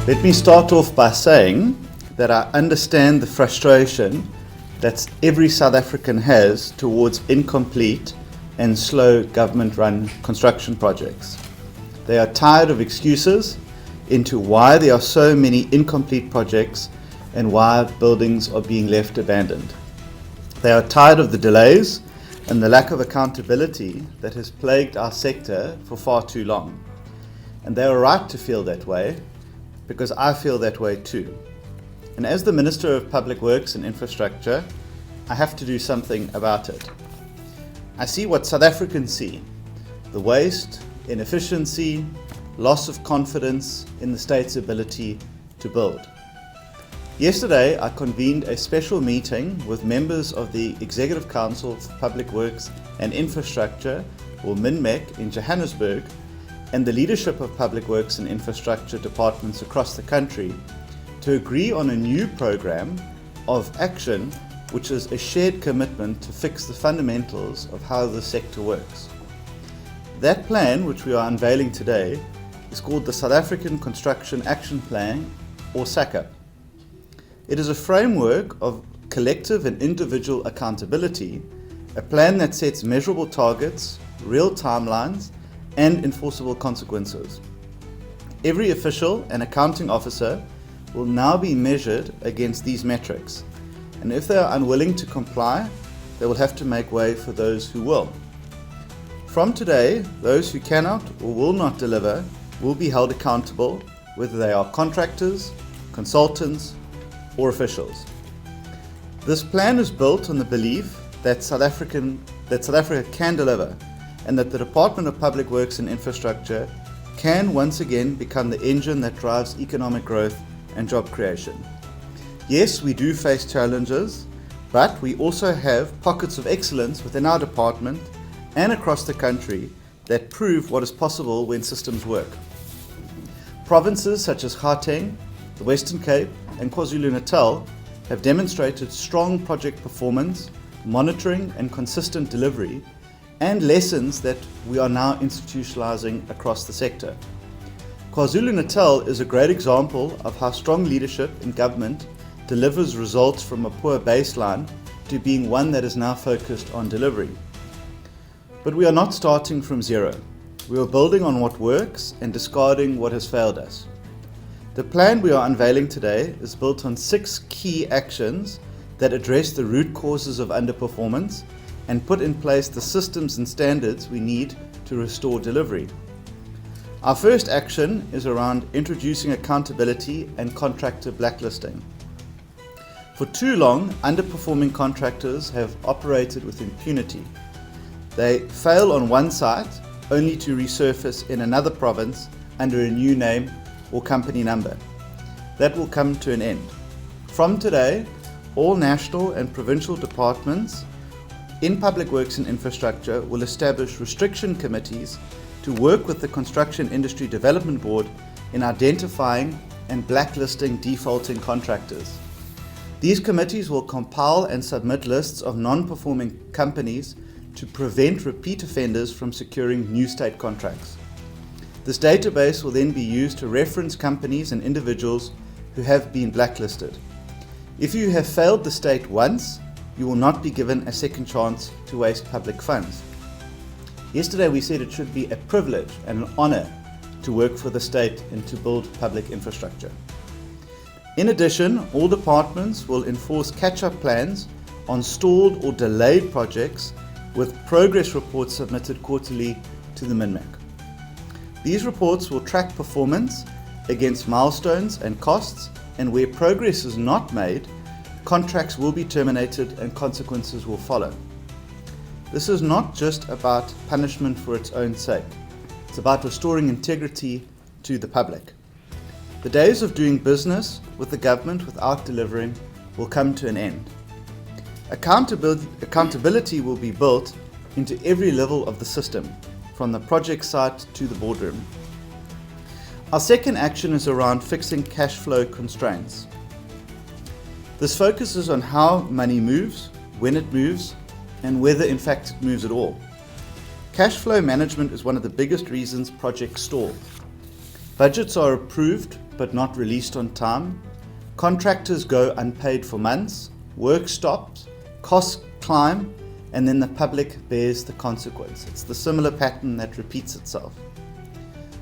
Let me start off by saying that I understand the frustration that every South African has towards incomplete and slow government-run construction projects. They are tired of excuses into why there are so many incomplete projects and why buildings are being left abandoned. They are tired of the delays and the lack of accountability that has plagued our sector for far too long. And they are right to feel that way, because I feel that way too. And as the Minister of Public Works and Infrastructure, I have to do something about it. I see what South Africans see: the waste, inefficiency, loss of confidence in the state's ability to build. Yesterday, I convened a special meeting with members of the Executive Council for Public Works and Infrastructure, or MinMec, in Johannesburg, and the leadership of Public Works and Infrastructure departments across the country to agree on a new program of action, which is a shared commitment to fix the fundamentals of how the sector works. That plan, which we are unveiling today, is called the South African Construction Action Plan, or SACA. It is a framework of collective and individual accountability, a plan that sets measurable targets, real timelines, and enforceable consequences. Every official and accounting officer will now be measured against these metrics, and if they are unwilling to comply, they will have to make way for those who will. From today, those who cannot or will not deliver will be held accountable, whether they are contractors, consultants, or officials. This plan is built on the belief that South Africa can deliver, and that the Department of Public Works and Infrastructure can once again become the engine that drives economic growth and job creation. Yes, we do face challenges, but we also have pockets of excellence within our department and across the country that prove what is possible when systems work. Provinces such as Gauteng, the Western Cape, and KwaZulu-Natal have demonstrated strong project performance, monitoring, and consistent delivery, and lessons that we are now institutionalizing across the sector. KwaZulu-Natal is a great example of how strong leadership in government delivers results from a poor baseline to being one that is now focused on delivery. But we are not starting from zero. We are building on what works and discarding what has failed us. The plan we are unveiling today is built on 6 key actions that address the root causes of underperformance and put in place the systems and standards we need to restore delivery. Our first action is around introducing accountability and contractor blacklisting. For too long, underperforming contractors have operated with impunity. They fail on one site only to resurface in another province under a new name or company number. That will come to an end. From today, all national and provincial departments in Public Works and Infrastructure will establish restriction committees to work with the Construction Industry Development Board in identifying and blacklisting defaulting contractors. These committees will compile and submit lists of non-performing companies to prevent repeat offenders from securing new state contracts. This database will then be used to reference companies and individuals who have been blacklisted. If you have failed the state once, you will not be given a second chance to waste public funds. Yesterday we said it should be a privilege and an honor to work for the state and to build public infrastructure. In addition, all departments will enforce catch-up plans on stalled or delayed projects with progress reports submitted quarterly to the MinMec. These reports will track performance against milestones and costs, and where progress is not made, contracts will be terminated and consequences will follow. This is not just about punishment for its own sake. It's about restoring integrity to the public. The days of doing business with the government without delivering will come to an end. Accountability will be built into every level of the system, from the project site to the boardroom. Our second action is around fixing cash flow constraints. This focuses on how money moves, when it moves, and whether in fact it moves at all. Cash flow management is one of the biggest reasons projects stall. Budgets are approved but not released on time, contractors go unpaid for months, work stops, costs climb, and then the public bears the consequence. It's the similar pattern that repeats itself.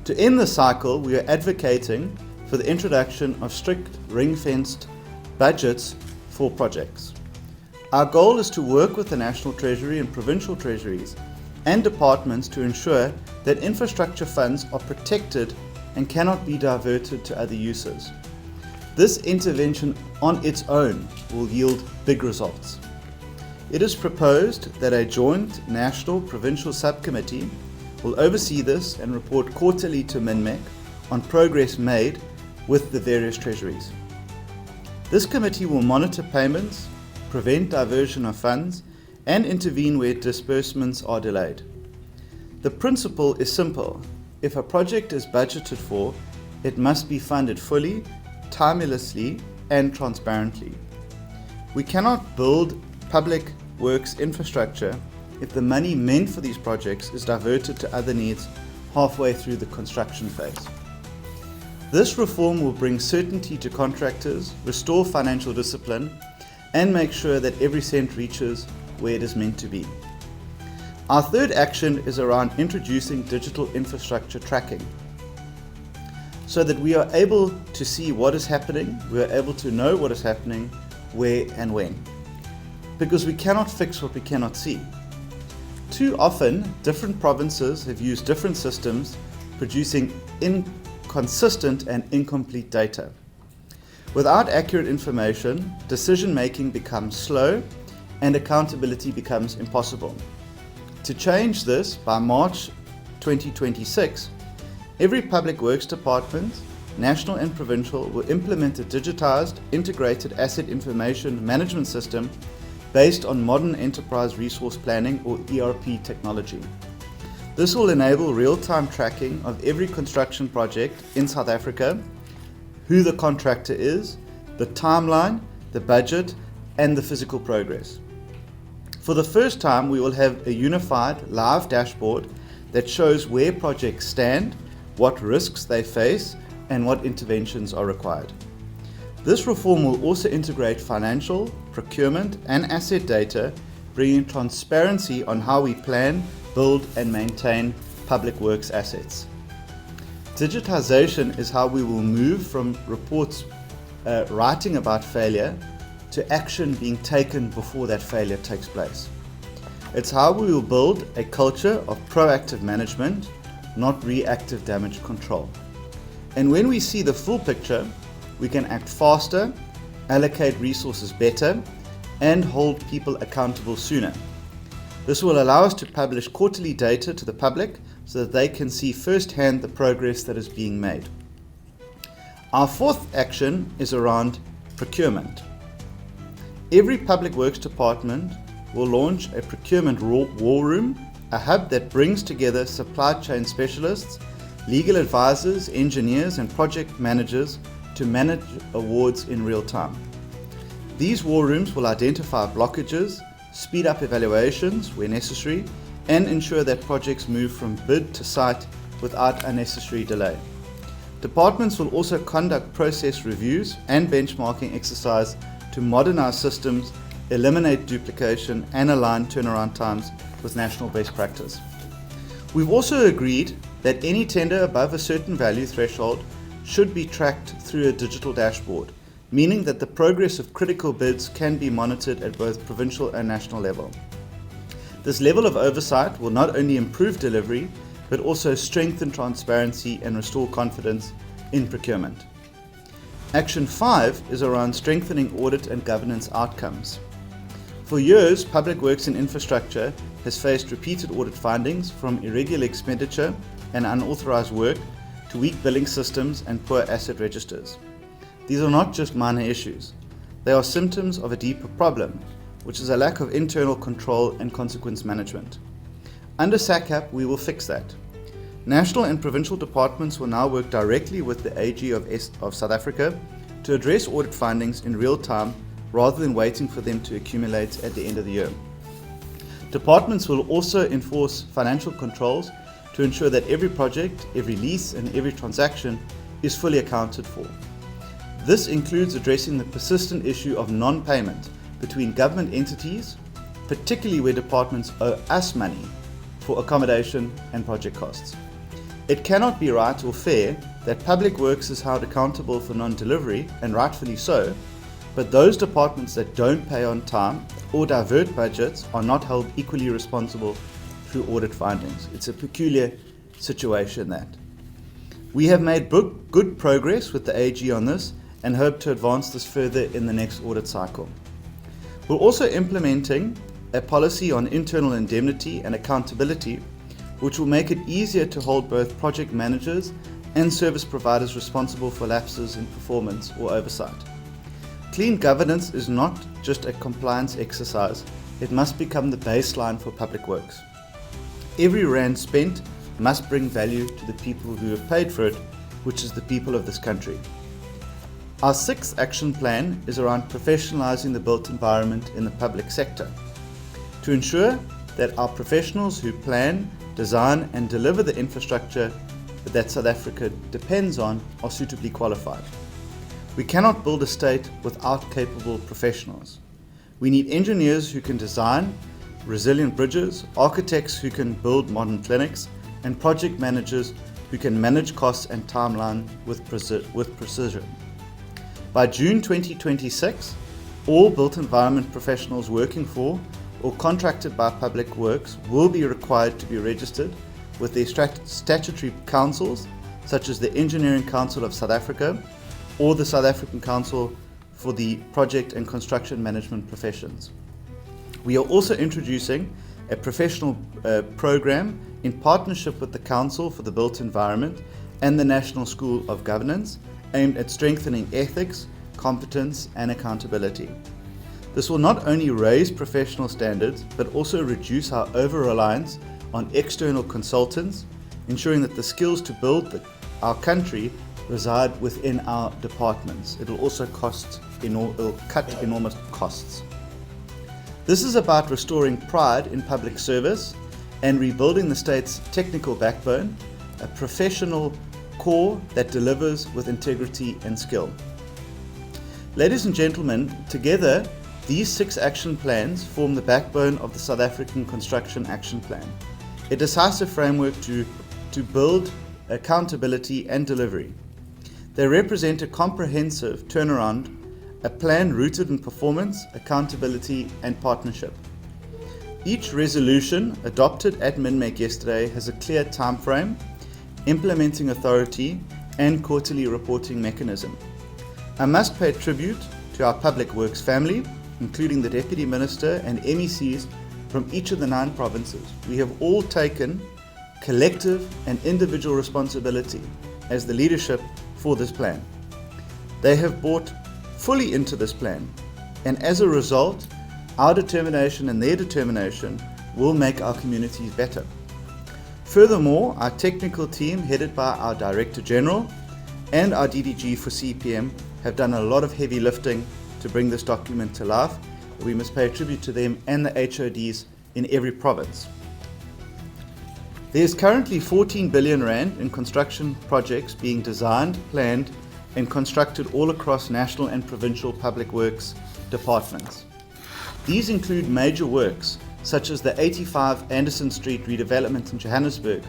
To end the cycle, we are advocating for the introduction of strict ring-fenced budgets for projects. Our goal is to work with the National Treasury and provincial treasuries and departments to ensure that infrastructure funds are protected and cannot be diverted to other uses. This intervention on its own will yield big results. It is proposed that a joint national-provincial subcommittee will oversee this and report quarterly to MinMec on progress made with the various treasuries. This committee will monitor payments, prevent diversion of funds, and intervene where disbursements are delayed. The principle is simple. If a project is budgeted for, it must be funded fully, timelessly, and transparently. We cannot build public works infrastructure if the money meant for these projects is diverted to other needs halfway through the construction phase. This reform will bring certainty to contractors, restore financial discipline, and make sure that every cent reaches where it is meant to be. Our third action is around introducing digital infrastructure tracking, so that we are able to see what is happening, we are able to know what is happening, where and when. Because we cannot fix what we cannot see. Too often, different provinces have used different systems, producing inconsistent and incomplete data. Without accurate information, decision-making becomes slow and accountability becomes impossible. To change this, by March 2026, every public works department, national and provincial, will implement a digitized, integrated asset information management system based on modern enterprise resource planning or ERP technology. This will enable real-time tracking of every construction project in South Africa, who the contractor is, the timeline, the budget, and the physical progress. For the first time, we will have a unified live dashboard that shows where projects stand, what risks they face, and what interventions are required. This reform will also integrate financial, procurement, and asset data, bringing transparency on how we plan, build, and maintain public works assets. Digitization is how we will move from reports writing about failure to action being taken before that failure takes place. It's how we will build a culture of proactive management, not reactive damage control. And when we see the full picture, we can act faster, allocate resources better, and hold people accountable sooner. This will allow us to publish quarterly data to the public so that they can see firsthand the progress that is being made. Our fourth action is around procurement. Every public works department will launch a procurement war room, a hub that brings together supply chain specialists, legal advisors, engineers, and project managers to manage awards in real time. These war rooms will identify blockages, speed up evaluations where necessary, and ensure that projects move from bid to site without unnecessary delay. Departments will also conduct process reviews and benchmarking exercise to modernize systems, eliminate duplication, and align turnaround times with national best practice. We've also agreed that any tender above a certain value threshold should be tracked through a digital dashboard, meaning that the progress of critical bids can be monitored at both provincial and national level. This level of oversight will not only improve delivery, but also strengthen transparency and restore confidence in procurement. Action 5 is around strengthening audit and governance outcomes. For years, Public Works and Infrastructure has faced repeated audit findings, from irregular expenditure and unauthorized work to weak billing systems and poor asset registers. These are not just minor issues. They are symptoms of a deeper problem, which is a lack of internal control and consequence management. Under SACAP, we will fix that. National and provincial departments will now work directly with the AG of South Africa to address audit findings in real time rather than waiting for them to accumulate at the end of the year. Departments will also enforce financial controls to ensure that every project, every lease, and every transaction is fully accounted for. This includes addressing the persistent issue of non-payment between government entities, particularly where departments owe us money for accommodation and project costs. It cannot be right or fair that Public Works is held accountable for non-delivery, and rightfully so, but those departments that don't pay on time or divert budgets are not held equally responsible through audit findings. It's a peculiar situation that. We have made good progress with the AG on this and hope to advance this further in the next audit cycle. We're also implementing a policy on internal indemnity and accountability, which will make it easier to hold both project managers and service providers responsible for lapses in performance or oversight. Clean governance is not just a compliance exercise, it must become the baseline for Public Works. Every rand spent must bring value to the people who have paid for it, which is the people of this country. Our sixth action plan is around professionalising the built environment in the public sector to ensure that our professionals who plan, design and deliver the infrastructure that South Africa depends on are suitably qualified. We cannot build a state without capable professionals. We need engineers who can design resilient bridges, architects who can build modern clinics, and project managers who can manage costs and timeline with precision. By June 2026, all built environment professionals working for or contracted by Public Works will be required to be registered with their statutory councils, such as the Engineering Council of South Africa or the South African Council for the Project and Construction Management Professions. We are also introducing a professional program in partnership with the Council for the Built Environment and the National School of Governance, aimed at strengthening ethics, competence and accountability. This will not only raise professional standards, but also reduce our over-reliance on external consultants, ensuring that the skills to build our country reside within our departments. It'll also cut enormous costs. This is about restoring pride in public service and rebuilding the state's technical backbone, a professional core that delivers with integrity and skill. Ladies and gentlemen, together, these 6 action plans form the backbone of the South African Construction Action Plan, a decisive framework to build accountability and delivery. They represent a comprehensive turnaround, a plan rooted in performance, accountability and partnership. Each resolution adopted at MinMec yesterday has a clear time frame, implementing authority and quarterly reporting mechanism. I must pay tribute to our Public Works family, including the Deputy Minister and MECs from each of the 9 provinces. We have all taken collective and individual responsibility as the leadership for this plan. They have bought fully into this plan, and as a result, our determination and their determination will make our communities better. Furthermore, our technical team, headed by our Director General and our DDG for CPM, have done a lot of heavy lifting to bring this document to life. We must pay a tribute to them and the HODs in every province. There is currently 14 billion rand in construction projects being designed, planned and constructed all across national and provincial public works departments. These include major works such as the 85 Anderson Street redevelopment in Johannesburg,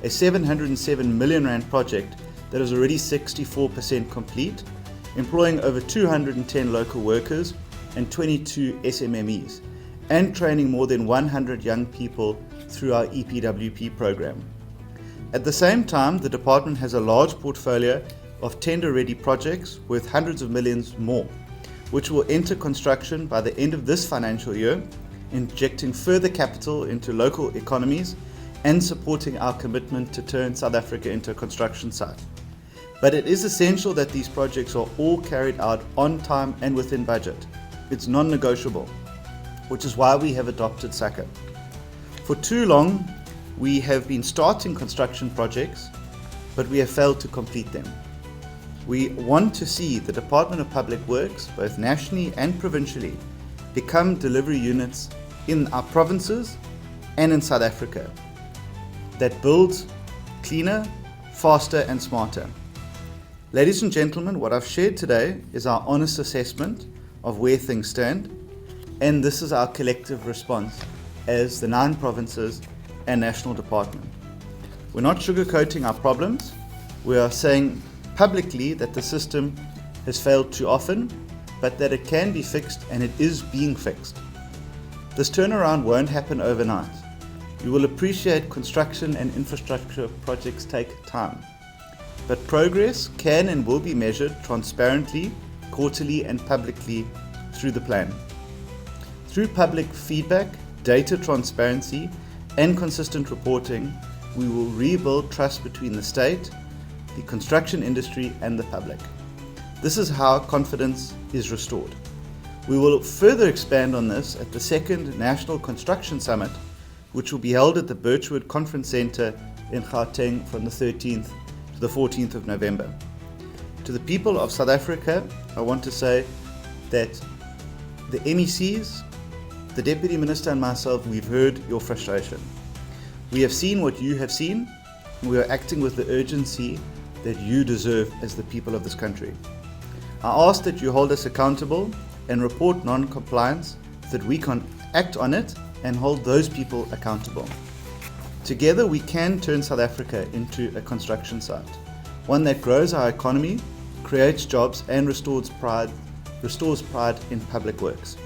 a 707 million rand project that is already 64% complete, employing over 210 local workers and 22 SMMEs, and training more than 100 young people through our EPWP program. At the same time, the department has a large portfolio of tender-ready projects worth hundreds of millions more, which will enter construction by the end of this financial year, injecting further capital into local economies and supporting our commitment to turn South Africa into a construction site. But it is essential that these projects are all carried out on time and within budget. It's non-negotiable, which is why we have adopted SACA. For too long, we have been starting construction projects, but we have failed to complete them. We want to see the Department of Public Works, both nationally and provincially, become delivery units in our provinces and in South Africa that builds cleaner, faster and smarter. Ladies and gentlemen, what I've shared today is our honest assessment of where things stand, and this is our collective response as the 9 provinces and national department. We're not sugarcoating our problems. We are saying publicly that the system has failed too often, but that it can be fixed, and it is being fixed. This turnaround won't happen overnight. You will appreciate construction and infrastructure projects take time, but progress can and will be measured transparently, quarterly and publicly through the plan. Through public feedback, data transparency and consistent reporting, we will rebuild trust between the state, the construction industry and the public. This is how confidence is restored. We will further expand on this at the 2nd National Construction Summit, which will be held at the Birchwood Conference Centre in Gauteng from the 13th to the 14th of November. To the people of South Africa, I want to say that the MECs, the Deputy Minister and myself, we've heard your frustration. We have seen what you have seen, and we are acting with the urgency that you deserve as the people of this country. I ask that you hold us accountable and report non-compliance so that we can act on it and hold those people accountable. Together we can turn South Africa into a construction site, one that grows our economy, creates jobs and restores pride in public works.